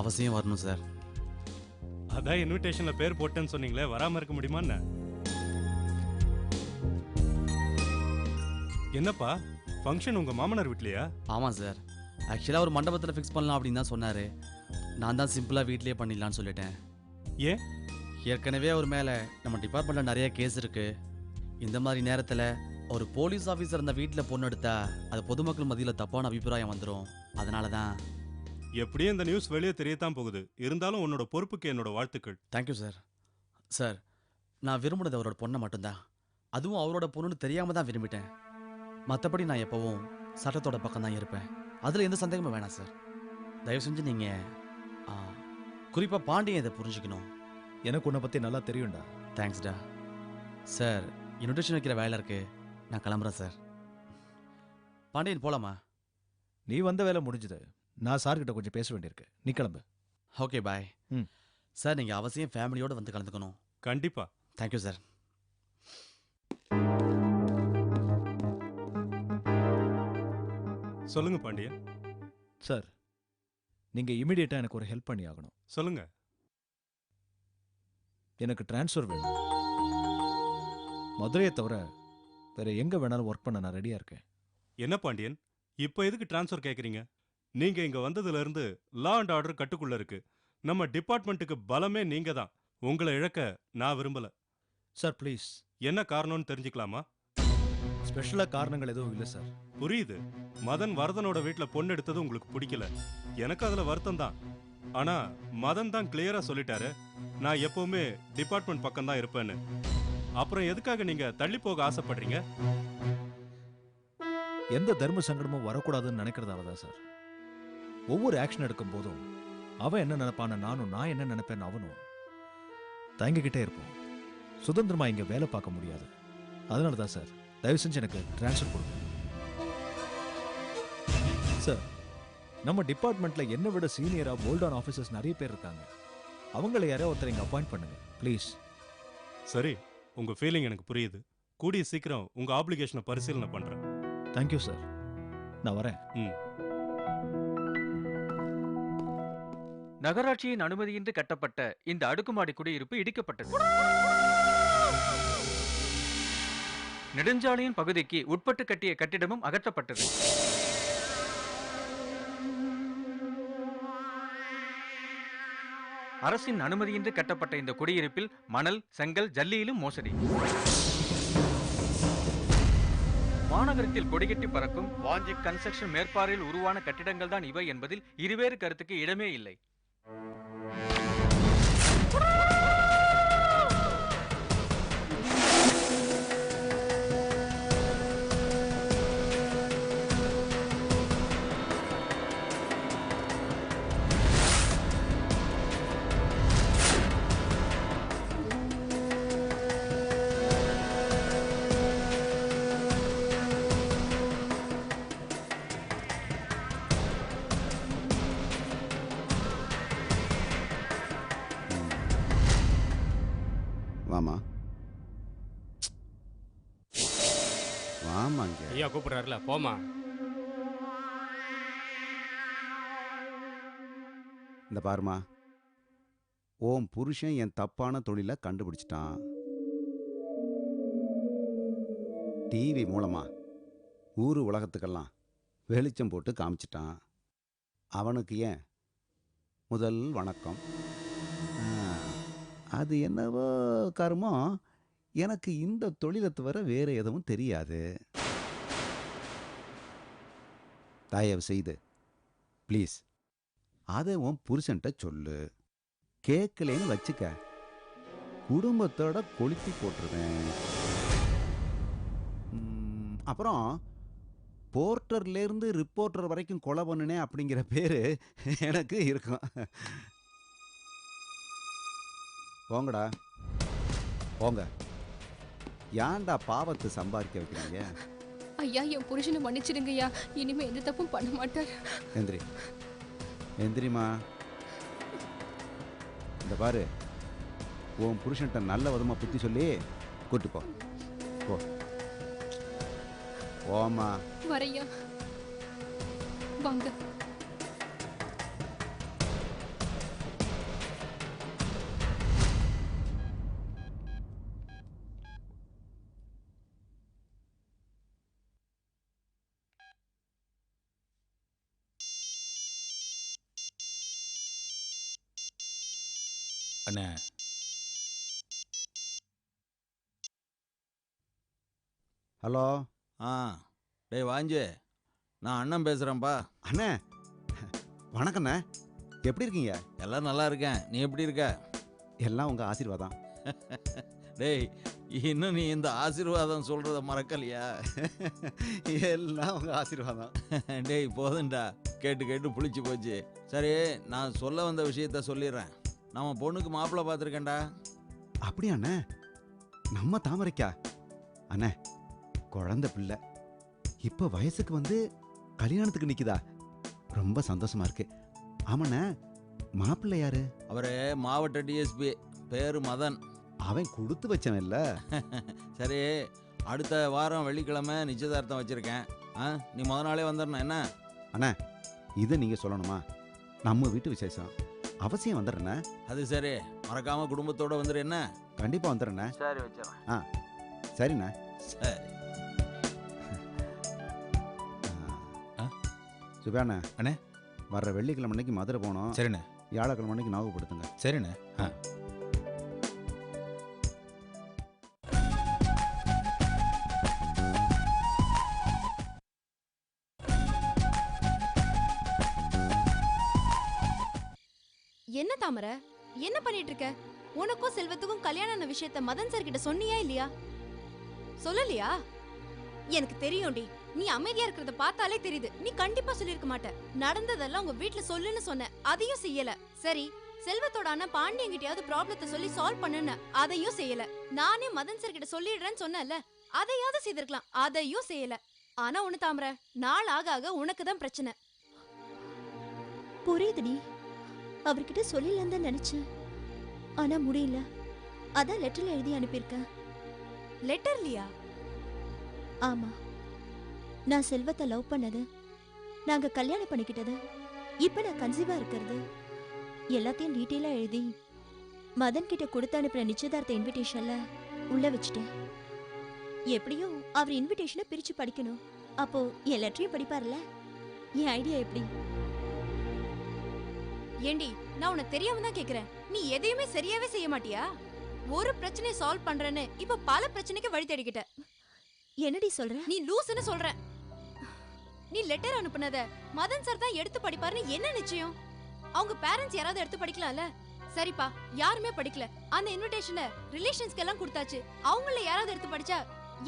அவசியம் வரணும் சார். அதான் இன்விடேஷன்ல பேர் போட்டேன்னு சொன்னீங்களே, வராம இருக்க முடியுமா என்ன? என்னப்பா ஃபங்க்ஷன் உங்க மாமனார் வீட்லயா? ஆமாம் சார். ஆக்சுவலாக ஒரு மண்டபத்தில் ஃபிக்ஸ் பண்ணலாம் அப்படின்னு தான் சொன்னார். நான் தான் சிம்பிளாக வீட்லேயே பண்ணிடலான்னு சொல்லிட்டேன். ஏன்? ஏற்கனவே அவர் மேலே நம்ம டிபார்ட்மெண்ட்டில் நிறைய கேஸ் இருக்குது. இந்த மாதிரி நேரத்தில் ஒரு போலீஸ் ஆஃபீஸர் அந்த வீட்டில் பொண்ணு எடுத்தா அது பொதுமக்கள் மத்தியில் தப்பான அபிப்பிராயம் வந்துடும். அதனால தான். எப்படியும் இந்த நியூஸ் வெளியே தெரியத்தான் போகுது. இருந்தாலும் உன்னோட பொறுப்புக்கு என்னோட வாழ்த்துக்கள். Thank you sir. சார், நான் விரும்பினது அவரோட பொண்ணை மட்டும்தான். அதுவும் அவரோட பொண்ணுன்னு தெரியாமல் தான் விரும்பிட்டேன். மற்றபடி நான் எப்போவும் சட்டத்தோட பக்கம் தான் இருப்பேன். அதில் எந்த சந்தேகமும் வேணாம் சார். தயவு செஞ்சு நீங்கள் குறிப்பாக பாண்டியன் இதை புரிஞ்சுக்கணும். எனக்கு உன்னை பற்றி நல்லா தெரியும்டா. தேங்க்ஸ்டா. சார், இன்விடேஷன் வைக்கிற வேலை இருக்கு, நான் கிளம்புறேன் சார். பாண்டியன் போலாமா? நீ வந்த வேலை முடிஞ்சுது. நான் சார்கிட்ட கொஞ்சம் பேச வேண்டியிருக்கு. நீ கிளம்பு. Okay bye. சார், நீங்கள் அவசியம் ஃபேமிலியோடு வந்து கலந்துக்கணும். கண்டிப்பா. Thank you sir. சொல்லுங்க பாண்டியன். சார், நீங்கள் இமிடியேட்டாக எனக்கு ஒரு ஹெல்ப் பண்ணி ஆகணும். சொல்லுங்க. எனக்கு டிரான்ஸ்ஃபர் வேணும். மதுரையை தவிர வேற எங்கே வேணாலும் ஒர்க் பண்ண நான் ரெடியாக இருக்கேன். என்ன பாண்டியன், இப்போ எதுக்கு டிரான்ஸ்ஃபர் கேட்குறீங்க? நீங்க இங்க வந்ததுல இருந்து லா அண்ட் ஆர்டர் கட்டுக்குள்ள இருக்கு. நம்ம டிபார்ட்மெண்ட்டுக்கு பலமே நீங்க தான். உங்களை இழக்க நான் விரும்பல. Sir please. என்ன காரணம்னு தெரிஞ்சுக்கலாமா? ஸ்பெஷலாக காரணங்கள் எதுவும் இல்லை சார். புரியுது. மதன் வரதனோட வீட்டுல பொண்ணு எடுத்தது உங்களுக்கு பிடிக்கல. எனக்கு அதுல வருத்தம் தான். ஆனா மதன் தான் கிளியரா சொல்லிட்டாரு, நான் எப்பவுமே டிபார்ட்மெண்ட் பக்கம் தான் இருப்பேன்னு. அப்புறம் எதுக்காக நீங்க தள்ளி போக ஆசைப்படுறீங்க? எந்த தர்ம சங்கடமும் வரக்கூடாதுன்னு நினைக்கிறதால தான் சார். ஒவ்வொரு ஆக்ஷன் எடுக்கும் போதும் அவன் என்ன நினைப்பான நானும், நான் என்ன நினைப்பேன் அவனும் தயங்கிக்கிட்டே இருப்போம். சுதந்திரமா இங்க வேலை பார்க்க முடியாது. அதனால தான் சார் தயவு செஞ்சு எனக்கு டிரான்ஸ்ஃபர் கொடுங்க சார். நம்ம டிபார்ட்மெண்ட்ல என்னை விட சீனியரா போல்டான் ஆஃபீஸர்ஸ் நிறைய பேர் இருக்காங்க. அவங்கள யாரோ ஒருத்தர் இங்க அப்பாயிண்ட் பண்ணுங்க ப்ளீஸ். சரி, உங்க ஃபீலிங் எனக்கு புரியுது. கூடிய சீக்கிரம் உங்க ஆப்ளிகேஷனை பரிசீலனை பண்றேன். Thank you sir. நான் வரேன். நகராட்சியின் அனுமதியின்றி கட்டப்பட்ட இந்த அடுக்குமாடி குடியிருப்பு இடிக்கப்பட்டது. நெடுஞ்சாலையின் பகுதிக்கு உட்பட்டு கட்டிய கட்டிடமும் அகற்றப்பட்டது. அரசின் அனுமதியின்றி கட்டப்பட்ட இந்த குடியிருப்பில் மணல், செங்கல், ஜல்லியிலும் மோசடி. மாநகரத்தில் கொடிகட்டி பறக்கும் வாஞ்சி கன்ஸ்ட்ரக்ஷன் மேற்பார்வையில் உருவான கட்டிடங்கள் தான் இவை என்பதில் இருவேறு கருத்துக்கு இடமே இல்லை. வாமா வாமாங்க. ஐயா கூப்பிடுறாருல, போமா. இந்த பாருமா, ஓம் புருஷன் என் தப்பான தொழிலை கண்டுபிடிச்சிட்டான். டிவி மூலமா ஊரு உலகத்துக்கெல்லாம் வெளிச்சம் போட்டு காமிச்சிட்டான். அவனுக்கு ஏன் முதல் வணக்கம். அது என்னவோ கர்மம், எனக்கு இந்த தொழிலை தவிர வேறு எதுவும் தெரியாது. தயவு செய்து ப்ளீஸ் அதை உன் புருஷன்ட்ட சொல்லு. கேட்கலேன்னு வச்சுக்க, குடும்பத்தோட கொளுத்தி போட்டுருவேன். அப்புறம் போர்ட்டர்லேருந்து ரிப்போர்ட்டர் வரைக்கும் கொலை பண்ணுனே அப்படிங்கிற பேர் எனக்கு இருக்கும். போங்கடா போங்க. ஏன்டா பாவத்தை சம்பாதிக்க வைக்கிறீங்க? ஐயா, என் புருஷனை மன்னிச்சிடுங்க ஐயா. இனிமே எந்த தப்பும் பண்ண மாட்டார். எந்திரி எந்திரிமா. இந்த பாரு, உன் புருஷன்ட்ட நல்ல விதமா புத்தி சொல்லி கூட்டு போ. போ போமா. வரையா வாங்க. அண்ணே ஹலோ ஆ டேய் வாஞ்சு, நான் அண்ணன் பேசுகிறேன்ப்பா. அண்ணே, வணக்கண்ணே. எப்படி இருக்கீங்க? எல்லாம் நல்லா இருக்கேன். நீ எப்படி இருக்க? எல்லாம் உங்கள் ஆசீர்வாதம். டேய், இன்னும் நீ இந்த ஆசீர்வாதம் சொல்கிறத மறக்கலையா? எல்லாம் உங்கள் ஆசீர்வாதம். டேய் போதும்டா, கேட்டு கேட்டு புளிச்சு போச்சு. சரி, நான் சொல்ல வந்த விஷயத்த சொல்லிடுறேன். நம்ம பொண்ணுக்கு மாப்பிள்ளை பார்த்துருக்கேன்டா. அப்படியா அண்ணே? நம்ம தாமரைக்கா? அண்ணே, குழந்தை பிள்ளை இப்போ வயசுக்கு வந்து கல்யாணத்துக்கு நிற்குதா? ரொம்ப சந்தோஷமா இருக்கு. ஆமாண்ணே, மாப்பிள்ளை யாரு? அவரு மாவட்ட டிஎஸ்பி, பேரு மதன். அவன் கொடுத்து வச்சவன் இல்ல? சரி, அடுத்த வாரம் வெள்ளிக்கிழமை நிச்சயதார்த்தம் வச்சுருக்கேன். நீ முத நாளே வந்துடணும் என்ன? அண்ணே, இதை நீங்கள் சொல்லணுமா? நம்ம வீட்டு விசேஷம், அவசியம் வந்துடுறேண்ணே. அது சரி, மறக்காம குடும்பத்தோட வந்துடு என்ன? கண்டிப்பாக வந்துடுறேண்ணே. சரி வச்சிடறேன். சரிண்ணே. சரி. சுபாண்ணே அண்ணே. வர்ற வெள்ளிக்கிழமை அன்னைக்கு மதுரை போனோம். சரிண்ணே. வியாழக்கிழமை அன்னைக்கு ஞாபகப்படுத்துங்க. சரிண்ணே. என்ன தாமரை, என்ன பண்ணிட்டு இருக்க? உனக்கும் செல்வத்துக்கும் கல்யாண விஷயத்த மதன் சார் கிட்ட சொன்னியா இல்லையா? சொல்லலையா? எனக்கு தெரியும்டி, நீ அமைதியா இருக்கிறத பார்த்தாலே தெரியுது. நீ கண்டிப்பா சொல்லிருக்க மாட்ட. நடந்ததெல்லாம் உங்க வீட்ல சொல்லுன்னு சொன்ன, அதையும் செய்யல. சரி, செல்வத்தோட அண்ணன் பாண்டியன் கிட்டயாவது ப்ராப்ளத்தை சொல்லி சால்வ் பண்ணுன்னு, அதையும் செய்யல. நானே மதன் சார் கிட்ட சொல்லிடுறேன்னு சொன்னேன்ல, அதையாவது செய்திருக்கலாம். அதையும் செய்யல. ஆனா ஒண்ணு தாமரை, நாள் ஆக ஆக உனக்கு தான் பிரச்சனை. புரியுதுடி, அவர்கிட்ட சொல்லலன்னு தான் நினைச்சேன். ஆனா முடியல. அதான் லெட்டர்ல எழுதி அனுப்பியிருக்கேன். லெட்டர்லியா? ஆமா, நான் செல்வத்தை லவ் பண்ணது, நாங்க கல்யாணம் பண்ணிக்கிட்டது, இப்ப நான் கன்சீவா இருக்கிறது எல்லாத்தையும் டீட்டெயிலா எழுதி மதன் கிட்ட கொடுத்து அனுப்புற நிச்சயதார்த்த இன்விடேஷன்ல உள்ள வச்சுட்டேன். எப்படியும் அவர் இன்விடேஷனை பிரிச்சு படிக்கணும். அப்போ என் லெட்டரையும் படிப்பார்ல. என் ஐடியா எப்படி? ஏண்டி, நான் உன்னை தெரியாம தான் கேக்குறேன். நீ எதையுமே சரியாவே செய்ய மாட்டியா? ஒரு பிரச்சனையை சால்வ் பண்றேன்னு இப்ப பல பிரச்சனைக்கு வழி தேடிக்கிட்ட. என்னடி சொல்ற? நீ லூசுன்னு சொல்ற. நீ லெட்டர் அனுப்புனத மதன் சார் தான் எடுத்து படிப்பாருன்னு என்ன நிச்சயம்? அவங்க பேரண்ட்ஸ் யாராவது எடுத்து படிக்கலாம்ல? சரிப்பா, யாருமே படிக்கல. அந்த இன்விடேஷனை ரிலேஷன்ஸ்க்கு எல்லாம் கொடுத்தாச்சு. அவங்கள யாராவது எடுத்து படிச்சா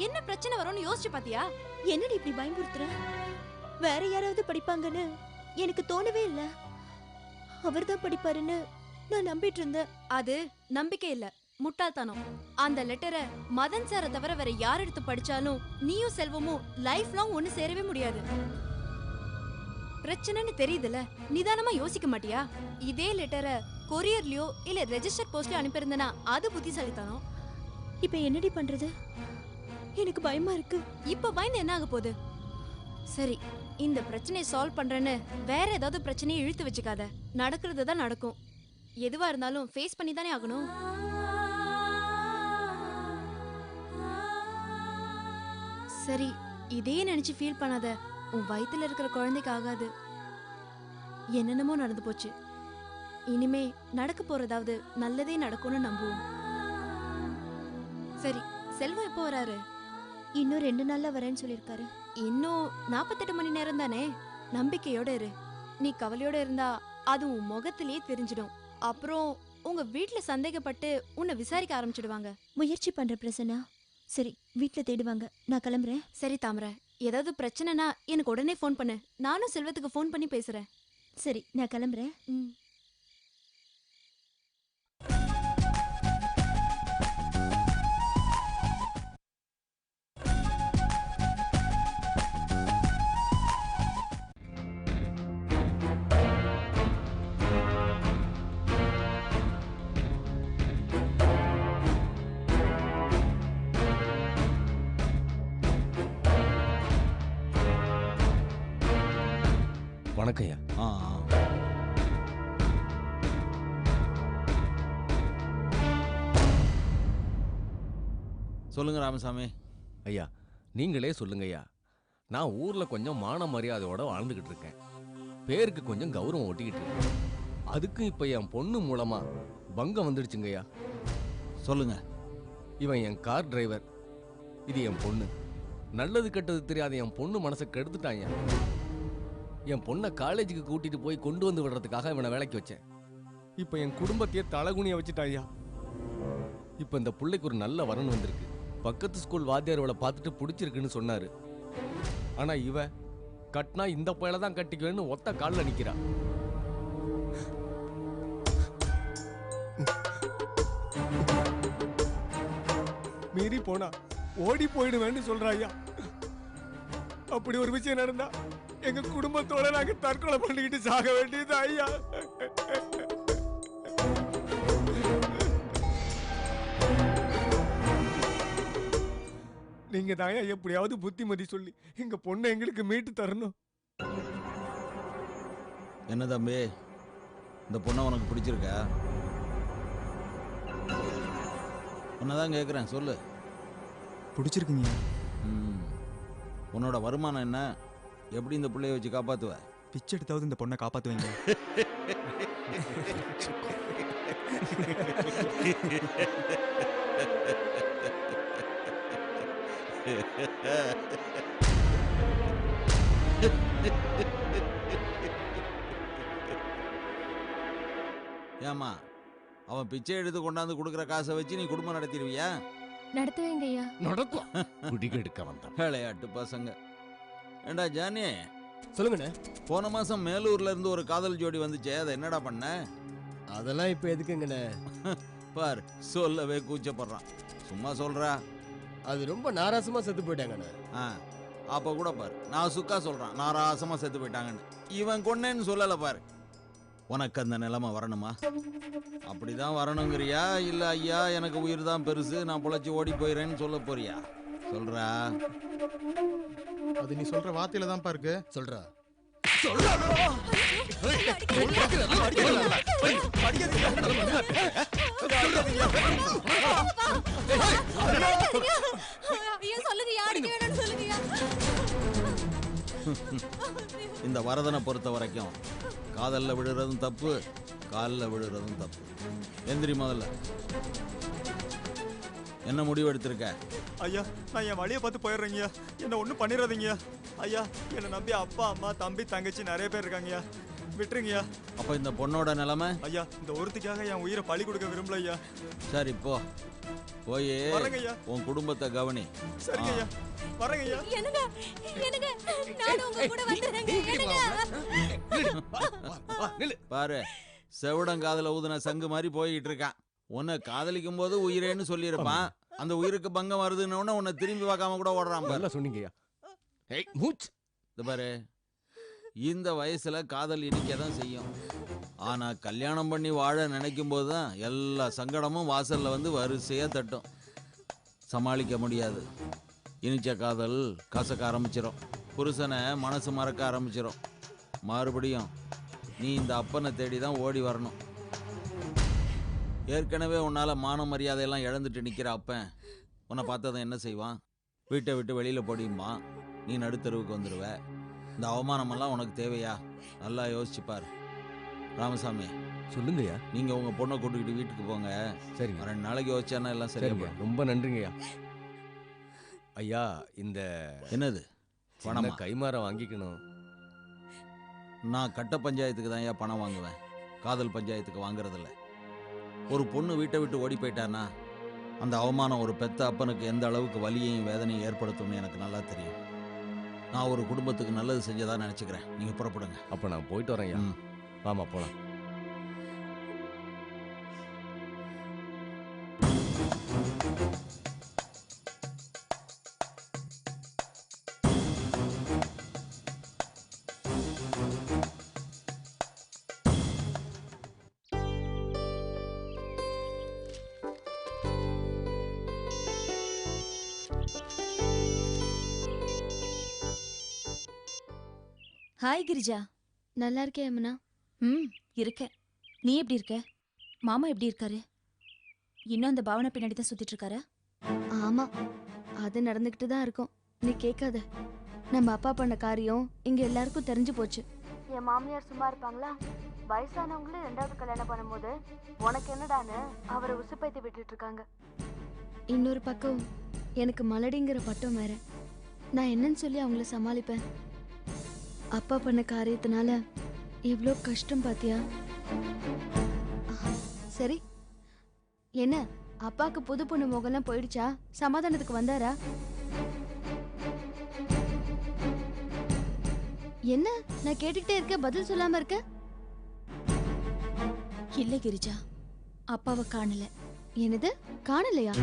என்ன பிரச்சனை வரும்னு யோசிச்சு பாத்தியா? என்னடி இப்படி பயமுறுத்துற? வேற யாராவது படிப்பாங்கன்னு எனக்கு தோணவே இல்ல. அவர்தான் படிப்பாருன்னு நான் நம்பிட்டு இருந்தேன். அது நம்பிக்கை இல்ல, முட்டாள்தனம். அந்த லெட்டரை மதன் சாரை தவிர வேற யார் எடுத்து படிச்சாலும் நீயும் செல்வமும் லைஃப் லாங் ஒன்னு சேரவே முடியாது. பிரச்சனைன்னு தெரியுதுல, நிதானமா யோசிக்க மாட்டியா? இதே லெட்டரை கொரியர்லயோ இல்ல ரெஜிஸ்டர் போஸ்ட்லயோ அனுப்பியிருந்தனா அது புத்திசாலித்தனம். இப்ப என்னடி பண்றது? எனக்கு பயமா இருக்கு. இப்ப பயந்து என்ன ஆக போகுது? சரி, இந்த பிரச்சனையை சால்வ் பண்றேன்னு வேற ஏதாவது பிரச்சனையை இழுத்து வச்சுக்காத. நடக்கிறது தான் நடக்கும். எதுவா இருந்தாலும் ஃபேஸ் பண்ணி தானே ஆகணும். சரி, இதே நினைச்சு ஃபீல் பண்ணாத. உன் வயித்துல இருக்கிற குழந்தைக்கு ஆகாது. என்னென்னமோ நடந்து போச்சு. இனிமே நடக்க போறதாவது நல்லதே நடக்கும்னு நம்புவோம். சரி, செல்வம் எப்போ வராரு? இன்னும் 2 நாள்ல வரேன்னு சொல்லிருக்காரு. இன்னும் 48 மணி நேரம் தானே. நம்பிக்கையோட இரு. நீ கவலையோட இருந்தா அது உன் முகத்திலேயே தெரிஞ்சிடும். அப்புறம் உங்க வீட்ல சந்தேகப்பட்டு உன்னை விசாரிக்க ஆரம்பிச்சிடுவாங்க. முயற்சி பண்ற பிரசன்னா. சரி, வீட்ல தேடுவாங்க. நான் கிளம்புறேன். சரி தாமரை, ஏதாவது பிரச்சனைனா எனக்கு உடனே ஃபோன் பண்ணு. நானும் செல்வத்துக்கு ஃபோன் பண்ணி பேசுறேன். சரி, நான் கிளம்புறேன். வணக்கம்யா. சொல்லுங்க ராமசாமி. ஐயா, நீங்களே சொல்லுங்க ஐயா. நான் ஊர்ல கொஞ்சம் மான மரியாதையோட வாழ்ந்துகிட்டு இருக்கேன். பேருக்கு கொஞ்சம் கௌரவம் ஒட்டிக்கிட்டு இருக்கேன். அதுக்கும் இப்ப என் பொண்ணு மூலமா பங்கம் வந்துடுச்சுங்கய்யா. சொல்லுங்க. இவன் என் கார் டிரைவர், இது என் பொண்ணு. நல்லது கெட்டது தெரியாத என் பொண்ணு மனசை கெடுத்துட்டாங்க. என் பொண்ணை காலேஜுக்கு கூட்டிட்டு போய் கொண்டு வந்து விடுறதுக்காக இவனை வேலைக்கு வச்சேன். இப்போ என் குடும்பத்தையே தலகுனிய வச்சுட்டாயா. இப்போ இந்த பிள்ளைக்கு ஒரு நல்ல வரன் வந்திருக்கு. பக்கத்து ஸ்கூல் வாத்தியாரோட பார்த்துட்டு பிடிச்சிருக்குன்னு சொன்னாரு. ஆனா இவ கட்டினா இந்த பையல தான் கட்டிக்குவேன்னு ஒத்த காலில் நிக்கிறா. மீறி போனா ஓடி போயிடுவேன்னு சொல்றாயா. அப்படி ஒரு விஷயம் நடந்தா எங்க குடும்பத்தோட நாங்க தற்கொலை பண்ணிக்கிட்டு சாக வேண்டியது ஐயா. நீங்க தாயா எப்படியாவது புத்திமதி சொல்லி எங்க பொண்ணை எங்களுக்கு மீட்டு தரணும். என்ன தம்பி, இந்த பொண்ணை உனக்கு பிடிச்சிருக்கா? உன்னதான் கேட்குறேன், சொல்லு. பிடிச்சிருக்குங்க. உன்னோட வருமானம் என்ன? எப்படி இந்த பிள்ளைய வச்சு காப்பாத்துவ? பிச்சை எடுத்தாவது இந்த பொண்ணை காப்பாத்துவீங்க. ஏமா, அவன் பிச்சை எடுத்து கொண்டாந்து கொடுக்குற காசை வச்சு நீ குடும்பம் நடத்திடுவியா? நடத்துவேங்க ஐயா. நடக்கும். குடிகெடுக்க வந்தான் விளையாட்டு பசங்க. ஏண்டா ஜானி, சொல்லுங்கண்ணே. போன மாசம் மேலூர்ல இருந்து ஒரு காதல் ஜோடி வந்துச்சே, அதை என்னடா பண்ண? அதெல்லாம் இப்ப எதுக்குங்கண்ணே? பார், சொல்லவே கூச்சப்படுறான். சும்மா சொல்றா. அது ரொம்ப நாராசமா செத்து போயிட்டாங்கண்ணே. அப்ப கூட பாரு, நான் சுக்கா சொல்றான் நாராசமா செத்து போயிட்டாங்கன்னு. இவன் கொன்னேன்னு சொல்லல பாரு. உனக்கு அந்த நிலைமை வரணுமா? அப்படிதான் வரணுங்கிறியா, இல்ல ஐயா எனக்கு உயிர் தான் பெருசு, நான் பொழைச்சி ஓடி போயிறேன்னு சொல்ல போறியா? சொல்றா. அது நீ சொல்ற வார்த்தையில தான் இருக்கு. சொல்றா. இந்த வரதனை பொறுத்த வரைக்கும் காதல்ல விழுறதும் தப்பு, காலில் விழுறதும் தப்பு. எந்திரி முதல்ல. என்ன முடிவு எடுத்திருக்க? ஐயா, நான் என் வழியை பார்த்து போயிடுறேங்கய்யா. என்ன ஒன்றும் பண்ணிடாதீங்கய்யா. ஐயா, என்னை நம்பி அப்பா அம்மா தம்பி தங்கச்சி நிறைய பேர் இருக்காங்கய்யா. விட்டுருங்கய்யா. அப்ப இந்த பொண்ணோட நிலைமை? ஐயா, இந்த ஒருத்திக்காக என் உயிரை பலி கொடுக்க விரும்பல ஐயா. சரி, போ. போய் வரேங்கய்யா. உன் குடும்பத்தை கவனி. சரிங்கய்யா, வரேங்கய்யா. என்னங்க என்னங்க, நானும் உங்க கூட வந்துறேங்க. என்னங்க பாரு, செவடங்காதல ஊதுன சங்கு மாதிரி போய்கிட்டு இருக்கான். உன்னை காதலிக்கும் போது உயிரேன்னு சொல்லியிருப்பான். அந்த உயிருக்கு பங்கம் வருதுன்னு உன்னை திரும்பி பார்க்காம கூட ஓடுறான். நல்லா சொன்னீங்கய்யா. மூச்சு. இந்த பாரு, இந்த வயசுல காதல் இனிக்கதான் செய்யும். ஆனா கல்யாணம் பண்ணி வாழ நினைக்கும் போதுதான் எல்லா சங்கடமும் வாசல்ல வந்து வரிசையா தட்டும். சமாளிக்க முடியாது. இனிச்ச காதல் கசக்க ஆரம்பிச்சிடும். புருஷனை மனசு மறக்க ஆரம்பிச்சிடும். மறுபடியும் நீ இந்த அப்பனை தேடி தான் ஓடி வரணும். ஏற்கனவே உன்னால மான மரியாதையெல்லாம் இழந்துட்டு நிக்கிற அப்பன் உன்னை பார்த்ததை என்ன செய்வான்? வீட்டை விட்டு வெளியில போடியுமா, நீ நடுத்தருவுக்கு வந்துடுவ. இந்த அவமானமெல்லாம் உனக்கு தேவையா? நல்லா யோசிச்சுப்பார். ராமசாமி, சொல்லுங்கய்யா. நீங்க உங்க பொண்ணை கூட்டுக்கிட்டு வீட்டுக்கு போங்க. சரிங்க. 2 நாளைக்கு யோசிச்சானா எல்லாம் சரியா? ரொம்ப நன்றிங்கய்யா. ஐயா, இந்த என்னது பணமா கைமாற வாங்கிக்கணும். நான் கட்ட பஞ்சாயத்துக்கு தான் ஏன் பணம் வாங்குவேன், காதல் பஞ்சாயத்துக்கு வாங்குறதில்ல. ஒரு பொண்ணு வீட்டை விட்டு ஓடி போயிட்டானா அந்த அவமானம் ஒரு பெத்த அப்பனுக்கு எந்த அளவுக்கு வலியையும் வேதனையும் ஏற்படுத்தும்னு எனக்கு நல்லா தெரியும். நான் ஒரு குடும்பத்துக்கு நல்லது செஞ்சதா நினைச்சுக்கிறேன். நீங்க புறப்படுங்க. அப்ப நான் போயிட்டு வரேன். வாமா போலாம். ஹாய் கிரிஜா. நல்லா இருக்கேன் யமுனா. இருக்கேன். நீ எப்படி இருக்க? மாமா எப்படி இருக்காரு? இன்னும் அந்த பாவனை பின்னாடி தான் சுத்திட்டு இருக்காரா? ஆமா, அது நடந்துக்கிட்டு தான் இருக்கும். நீ கேட்காத. நம்ம அப்பா பண்ண காரியம் இங்க எல்லாருக்கும் தெரிஞ்சு போச்சு. என் மாமியார் சும்மா இருப்பாங்களா? வயசானவங்களும் 2வது கல்யாணம் பண்ணும்போது உனக்கு என்னடான்னு அவரை உசுப்பேத்தி விட்டுட்டு இருக்காங்க. இன்னொரு பக்கம் எனக்கு மலடிங்கிற பட்டம் வேற. நான் என்னன்னு சொல்லி அவங்கள சமாளிப்பேன்? அப்பா பண்ண காரியத்தினால எவ்வளோ கஷ்டம் பாத்தியா? சரி, என்ன அப்பாக்கு புது பொண்ணு முகம்லாம் போயிடுச்சா? சமாதானத்துக்கு வந்தாரா? என்ன நான் கேட்டுக்கிட்டே இருக்க, பதில் சொல்லாம இருக்க? இல்ல கிரிஜா, அப்பாவை காணல. என்னது காணலையா?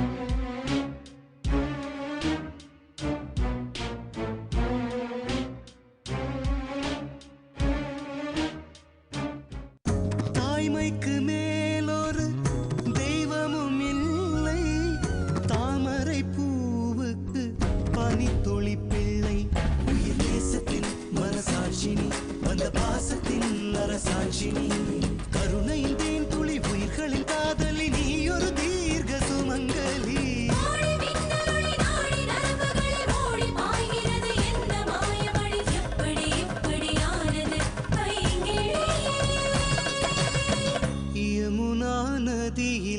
தாய்மைக்கு மேலொரு தெய்வமும் இல்லை, தாமரை பூவுக்கு பனித்துளி பிள்ளை. உயிர் தேசத்தின் மனசாட்சினி, வந்த பாசத்தின் அரசாட்சினி, கருணையின் தேன் துளி உயிர்களின் காதலி, நீ ஒரு தீர்க்க சுமங்கலி. யமுனா நதியில்